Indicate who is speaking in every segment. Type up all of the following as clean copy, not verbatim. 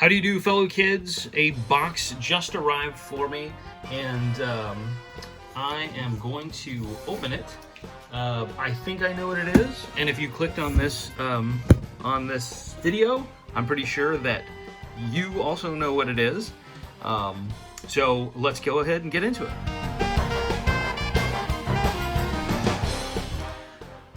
Speaker 1: How do you do, fellow kids? A box just arrived for me, and I am going to open it. I think I know what it is, and if you clicked on this video, I'm pretty sure that you also know what it is. So let's go ahead and get into it.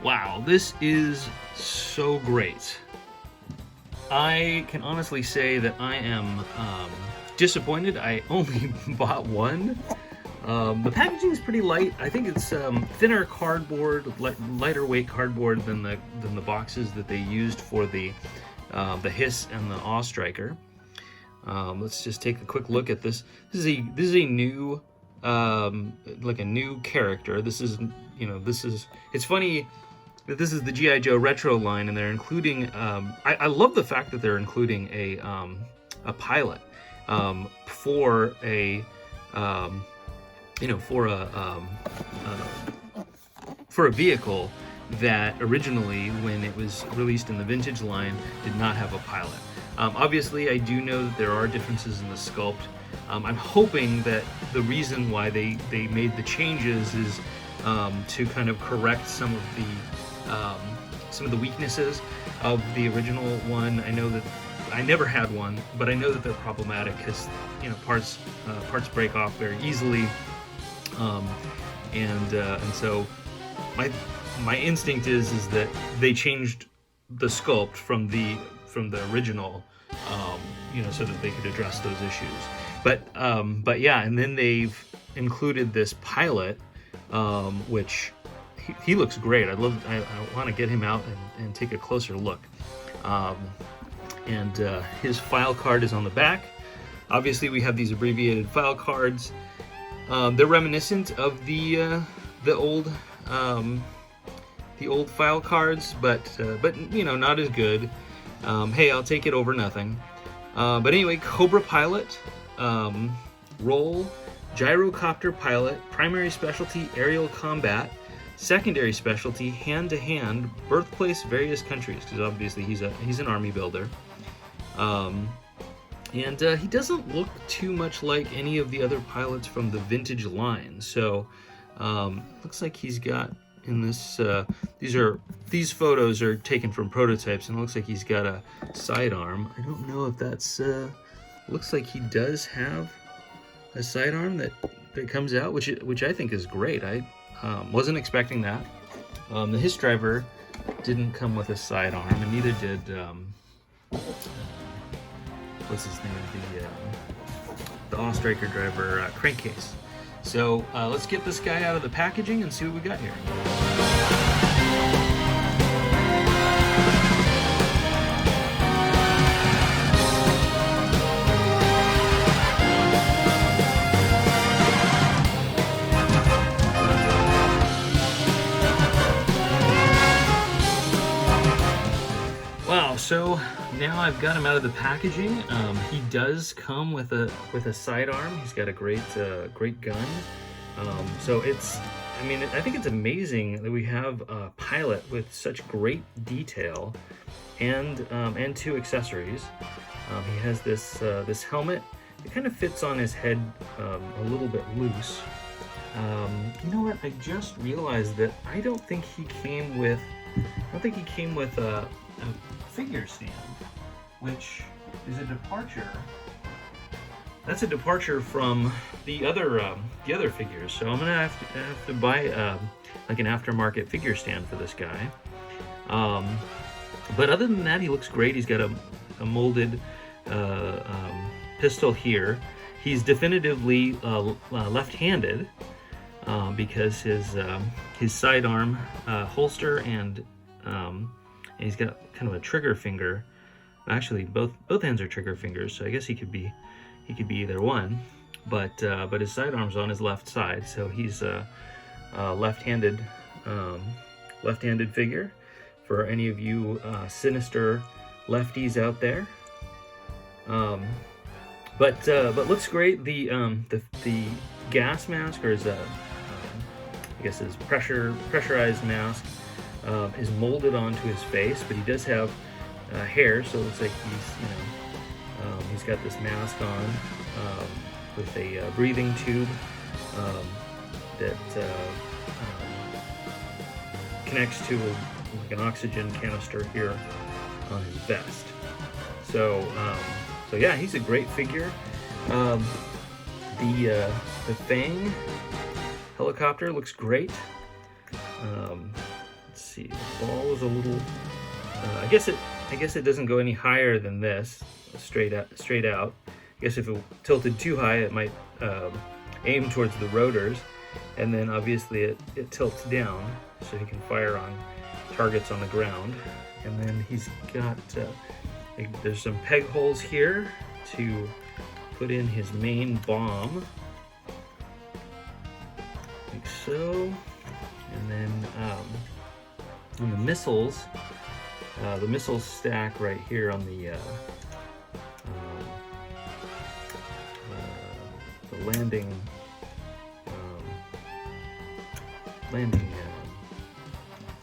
Speaker 1: Wow, this is so great. I can honestly say that I am disappointed. I only bought one. The packaging is pretty light. I think it's thinner cardboard, lighter weight cardboard than the boxes that they used for the Hiss and the Awe Striker. Let's just take a quick look at this. This is a new like a new character. This is it's funny. This is the GI Joe Retro line, and they're including. I love the fact that they're including a pilot for a for a vehicle that originally, when it was released in the vintage line, did not have a pilot. Obviously, I do know that there are differences in the sculpt. I'm hoping that the reason why they made the changes is to kind of correct some of the weaknesses of the original one. I know that I never had one, but I know that they're problematic because parts break off very easily, and so my instinct is that they changed the sculpt from the original, so that they could address those issues. But yeah, and then they've included this pilot, which he looks great. I want to get him out and take a closer look. And his file card is on the back. Obviously, we have these abbreviated file cards. They're reminiscent of the old file cards, but not as good. Hey, I'll take it over nothing. But anyway, Cobra pilot, role, gyrocopter pilot, primary specialty aerial combat, secondary specialty hand-to-hand, birthplace various countries, because obviously he's an army builder. And he doesn't look too much like any of the other pilots from the vintage line. So looks like he's got in this. These photos are taken from prototypes, and it looks like he's got a sidearm. I don't know if that's. Looks like he does have a sidearm that comes out, which I think is great. I wasn't expecting that. The Hiss driver didn't come with a sidearm, and neither did what's his name? The Awe Striker driver, Crankcase. So let's get this guy out of the packaging and see what we got here. Wow, so now I've got him out of the packaging. He does come with a sidearm. He's got a great gun. So I think it's amazing that we have a pilot with such great detail and two accessories. He has this helmet. It kind of fits on his head a little bit loose. You know what? I just realized that I don't think he came with a figure stand, which is a departure. That's a departure from the other figures. So I'm gonna have to buy like an aftermarket figure stand for this guy. But other than that, he looks great. He's got a molded pistol here. He's definitively left-handed because his sidearm holster and he's got kind of a trigger finger. Actually, both hands are trigger fingers, so I guess he could be either one. But his sidearm's on his left side, so he's a left-handed figure. For any of you sinister lefties out there. But looks great. The gas mask, or I guess his pressurized mask, is molded onto his face, but he does have hair, so it looks like he's He's got this mask on with a breathing tube that connects to like an oxygen canister here on his vest. So yeah, he's a great figure. The Fang Helicopter looks great. Let's see, the ball is a little. I guess it doesn't go any higher than this, straight out. I guess if it tilted too high, it might aim towards the rotors, and then obviously it tilts down so he can fire on targets on the ground. And then he's got there's some peg holes here to put in his main bomb, like so. And then on the missiles stack right here on the landing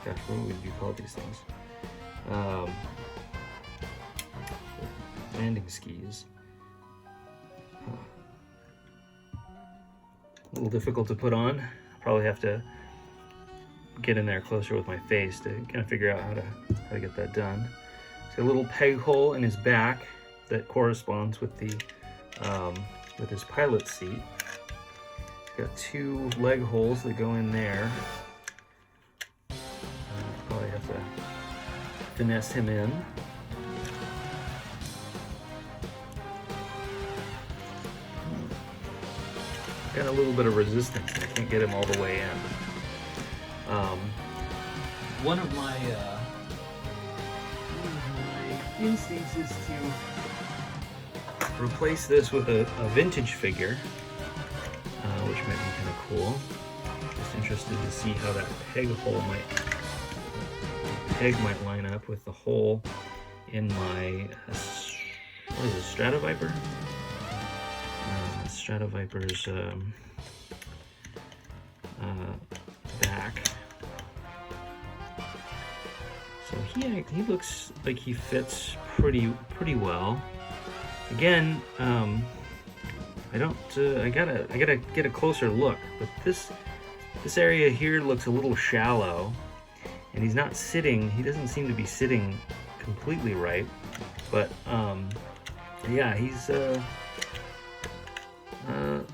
Speaker 1: gosh, what would you call these things? Landing skis. A little difficult to put on. Probably have to get in there closer with my face to kind of figure out how to get that done. It's got a little peg hole in his back that corresponds with the with his pilot seat. Got two leg holes that go in there. Probably have to finesse him in. Got a little bit of resistance. I can't get him all the way in. One of my instincts is to replace this with a vintage figure, which might be kind of cool. Just interested to see how that peg might line up with the hole in my what is it, Stratoviper? Stratoviper's back. So he looks like he fits pretty well. Again, I gotta get a closer look, but this area here looks a little shallow, and he doesn't seem to be sitting completely right, but yeah, he's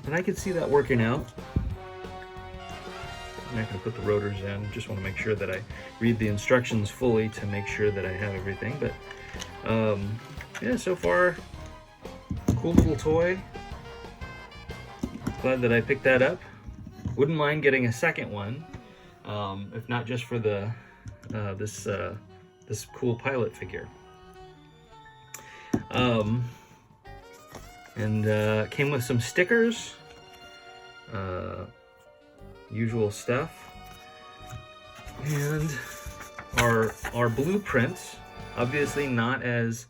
Speaker 1: and I could see that working out. I'm not going to put the rotors in, just want to make sure that I read the instructions fully to make sure that I have everything. But yeah, so far, cool little toy. Glad that I picked that up. Wouldn't mind getting a second one, if not just for the this cool pilot figure. And came with some stickers, usual stuff, and our blueprints. Obviously not as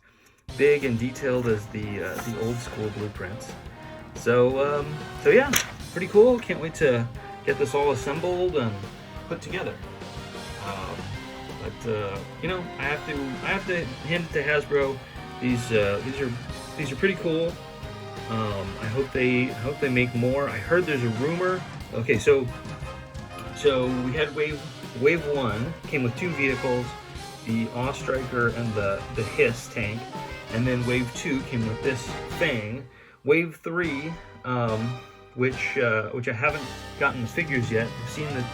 Speaker 1: big and detailed as the old school blueprints. So yeah, pretty cool. Can't wait to get this all assembled and put together. But you know, I have to hint to Hasbro. These are pretty cool. I hope they make more. I heard there's a rumor. Okay, so we had wave 1 came with 2 vehicles, the Awe Striker and the Hiss tank, and then wave 2 came with this Fang. Wave 3, which I haven't gotten the figures yet. I've seen that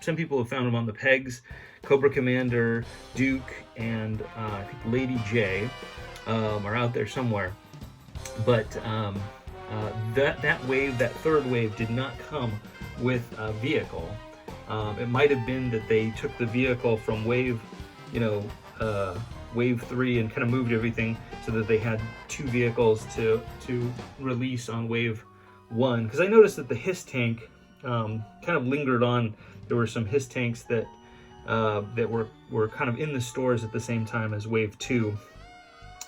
Speaker 1: some people have found them on the pegs. Cobra Commander, Duke, and I think Lady J are out there somewhere. But that wave, that third wave, did not come with a vehicle. It might have been that they took the vehicle from wave 3 and kind of moved everything so that they had 2 vehicles to release on wave 1. Because I noticed that the Hiss tank kind of lingered on. There were some Hiss tanks that were kind of in the stores at the same time as wave 2.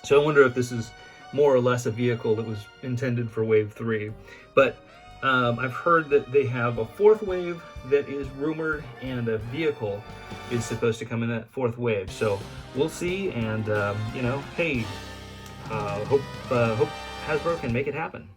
Speaker 1: So I wonder if this is more or less a vehicle that was intended for wave 3. But I've heard that they have a 4th wave that is rumored, and a vehicle is supposed to come in that 4th wave. So we'll see. And you know, hey, Hope Hasbro can make it happen.